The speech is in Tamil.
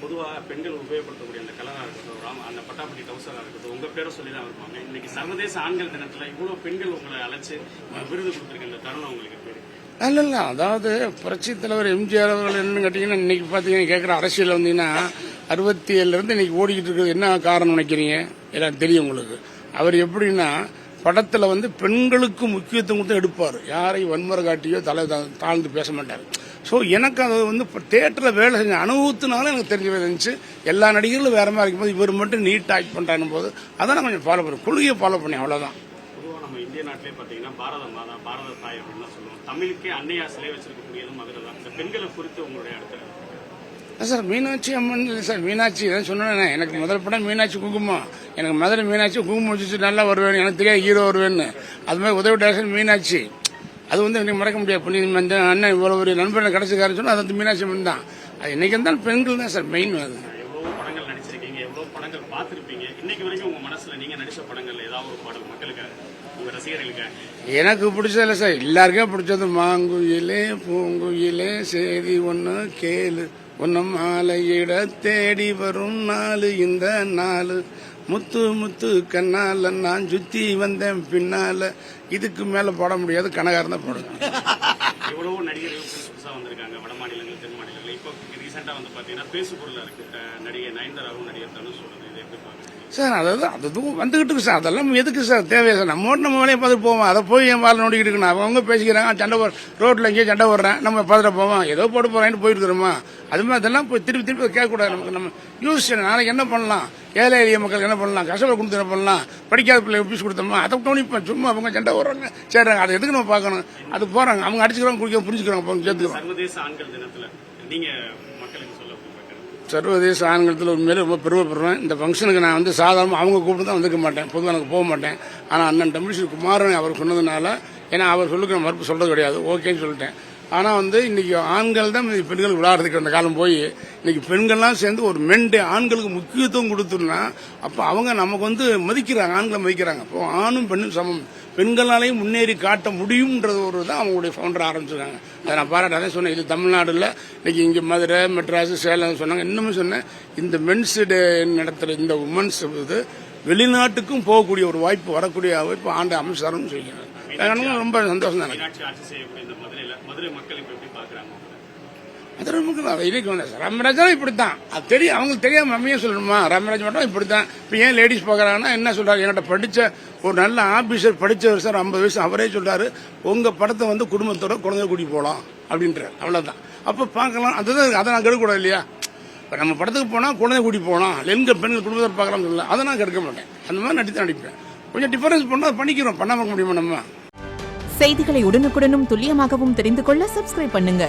பொதுவாக பெண்கள் உபயோகப்படுத்தக்கூடிய அந்த கலராக இருக்கட்டும், அந்த பட்டாப்பட்டி டவுசராக இருக்கட்டும், உங்கள் பேரை சொல்லி தான் இருப்பாங்க. இன்னைக்கு சர்வதேச ஆண்கள் தினத்தில் இவ்வளோ பெண்கள் உங்களை அழைச்சி விருது கொடுத்துருக்க இந்த தருணம் உங்களுக்கு பேர் இல்ல அதாவது புரட்சி தலைவர் எம்ஜிஆர் அவர்கள் என்னன்னு கேட்டீங்கன்னா, இன்னைக்கு பாத்தீங்கன்னா கேட்குற அரசியல் வந்தீங்கன்னா 67 இருந்து இன்னைக்கு ஓடிக்கிட்டு இருக்கிறது என்ன காரணம் நினைக்கிறீங்க? எல்லாம் தெரியும் உங்களுக்கு. அவர் எப்படின்னா படத்துல பெண்களுக்கு முக்கியத்துவம் கொடுத்து எடுப்பார். யாரையும் வன்முறை காட்டியோ தலை தாழ்ந்து பேச மாட்டார். ஸோ எனக்கு அது இப்போ தியேட்டரில் வேலை செஞ்ச அனுபவத்தினால எனக்கு தெரிஞ்ச இருந்துச்சு. எல்லா நடிகர்களும் வேற மாதிரி இருக்கும்போது இவர் மட்டும் நீட்டாக ஆக்ட் பண்ணுறாங்க போது அதான் நான் கொஞ்சம் ஃபாலோ பண்ணுறேன், கொள்கையை ஃபாலோ பண்ணி அவ்வளோதான். பொதுவாக நம்ம இந்திய நாட்டிலே பார்த்தீங்கன்னா பாரத மாதா, பாரத தாய் அப்படின்னு தான் சொல்லுவோம். தமிழுக்கே அன்னையா சிலை வச்சிருக்கக்கூடியதும் மதுரை தான். இந்த பெண்களை குறித்து உங்களுடைய அடுத்த சார் மீனாட்சி அம்மன் இல்லை சார், மீனாட்சி தான் சொன்னேன். எனக்கு முதல் படம் மீனாட்சி குங்குமம். எனக்கு மதுரை மீனாட்சி குங்குமம் வச்சு நல்லா வருவேன், எனக்கு தெரியாது ஹீரோ வருவேன்னு. அது மாதிரி உதவி டேரக்டர் மீனாட்சி, அது எனக்கு மறக்க முடியாது. அண்ணன் இவ்வளவு ஒரு நண்பன் கிடைச்சிக்காருன்னு சொன்னா அது மீனாட்சி அம்மன் தான். அது இன்னைக்கு இருந்தாலும் பெண்கள் தான் சார் மெயின். அது எவ்வளவு படங்கள் நடிச்சிருக்கீங்க, எவ்வளவு படங்கள் பார்த்திருப்பீங்க. இன்னைக்கு வரைக்கும் உங்க மனசுல நீங்க நடிச்ச படங்கள் ஏதாவது ஒரு பாடல் மக்களுக்கு, உங்க ரசிகர்களுக்கு? எனக்கு பிடிச்சதில்ல சார், எல்லாருக்கே பிடிச்சது மாங்குயிலே பூங்குயிலே செய்தி ஒன்னு கேளு, ஒன்னு மாலையிட தேடி வரும் நாலு இந்த நாலு, முத்து முத்து கண்ணால நான் சுத்தி வந்தேன் பின்னால. இதுக்கு மேல போட முடியாது, கனகாரம் தான் போடுது. எவ்வளவோ நடிகர்கள் புதுசா வந்திருக்காங்க வட மாநிலங்கள் தென் மாநிலங்கள். இப்போ ரீசெண்டா பாத்தீங்கன்னா பேசு பொருளா இருக்கு நடிகை நயன்தாராவும் நடிகர் தனுஷ் சொல்றது. இது எப்படி பாக்குறீங்க சார்? அதாவது அதுவும் வந்துகிட்டு இருக்கு சார். அதெல்லாம் எதுக்கு சார் தேவையா சார்? நம்ம வேலையை பார்த்துட்டு போவோம். அதை போய் என் வாழ நோண்டிக்கிட்டு இருக்கணும். அவங்க பேசிக்கிறாங்க, சண்டை ரோட்ல எங்கேயும் சண்டை போடுறேன், நம்ம பார்த்துட்டு போவோம், ஏதோ போட்டு போறேன்னு போயிட்டு இருக்கிறோமா? அது மாதிரி அதெல்லாம் போய் திருப்பி திருப்பி கேட்கக்கூடாது. நமக்கு நம்ம யூஸ் நாளைக்கு என்ன பண்ணலாம், ஏழை எளிய மக்களுக்கு என்ன பண்ணலாம், கஷ்டப்பட கொடுத்து என்ன பண்ணலாம், படிக்காத பிள்ளை பீஸ் கொடுத்தோமா, அதை கவனிப்போம். சும்மா அவங்க சண்டை போடுறாங்க சேர்றாங்க, அதை எதுக்கு நம்ம பார்க்கணும்? அது போறாங்க, அவங்க அடிச்சுக்கிறோம், குடிக்க புரிஞ்சுக்கிறாங்க, சேர்த்துக்கிறோம். சர்வதேச ஆண்கள் தினத்துல நீங்க மக்களுக்கு சொல்ல சர்வதேச ஆண்களத்தில் உண்மையிலே ரொம்ப பெருமைப்படுறேன். இந்த ஃபங்க்ஷனுக்கு நான் சாதாரணமாக அவங்க கூப்பிட்டு தான் வந்திருக்க மாட்டேன், பொதுவாக எனக்கு போக மாட்டேன். ஆனால் அண்ணன் தமிழிசை குமாரன் அவர் சொன்னதுனால, ஏன்னா அவர் சொல்லுக்கு நான் மறுப்பு சொல்றது கிடையாது, ஓகேன்னு சொல்லிட்டேன். ஆனால் இன்னைக்கு ஆண்கள் தான் பெண்கள் விளையாடுறதுக்கு அந்த காலம் போய் இன்னைக்கு பெண்கள்லாம் சேர்ந்து ஒரு மென்டே ஆண்களுக்கு முக்கியத்துவம் கொடுத்துருன்னா அப்போ அவங்க நமக்கு மதிக்கிறாங்க, ஆண்களை மதிக்கிறாங்க. அப்போ ஆணும் பெண்ணும் சமம், பெண்களாலையும் முன்னேறி காட்ட முடியும்ன்றது ஒரு தான் அவங்களுடைய ஃபவுண்டர் ஆரம்பிச்சிருக்காங்க. அதை நான் பாராட்டாதே சொன்னேன். இது தமிழ்நாடுல இன்னைக்கு இங்கே மதுரை, மெட்ராஸ், சேலம் சொன்னாங்க. இன்னுமே சொன்னேன், இந்த மென்ஸ் டே நடத்துகிற இந்த உமன்ஸ் வெளிநாட்டுக்கும் போகக்கூடிய ஒரு வாய்ப்பு, வரக்கூடிய வாய்ப்பு ஆண்டு அமைச்சாருன்னு சொல்லிக்கிறாங்க. ரொம்ப சந்தோஷம் தான். மதுரை மக்கள் இன்னைக்கு ரமராஜா இப்படித்தான், அது தெரியும், அவங்களுக்கு தெரியாம நம்மையே சொல்லணுமா? ரமராஜ் மட்டும் இப்படித்தான். இப்ப ஏன் லேடிஸ் பாக்குறாங்கன்னா என்ன சொல்றாரு? என்கிட்ட படிச்ச ஒரு நல்ல ஆபீசர், படிச்சவர் சார், 50 வயசு, அவரே சொல்றாரு, உங்க படத்தை குடும்பத்தோட குழந்தை கூட்டி போகலாம் அப்படின்றார். அவ்வளவுதான். அப்ப பாக்கலாம், அதுதான், அதை நான் கெடுக்கூடாது இல்லையா? இப்ப நம்ம படத்துக்கு போனா குழந்தை கூட்டி போகலாம், எங்க பெண்கள் குடும்பத்தை பார்க்கலாம் சொல்லலாம், அதை நான் கெடுக்க மாட்டேன். அந்த மாதிரி நடிப்பேன். கொஞ்சம் டிஃபரன்ஸ் பண்ணா பண்ணிக்கிறோம், பண்ணாம முடியுமா? நம்ம செய்திகளை உடனுக்குடனும் துல்லியமாகவும் தெரிந்து கொள்ள சப்ஸ்கிரைப் பண்ணுங்க.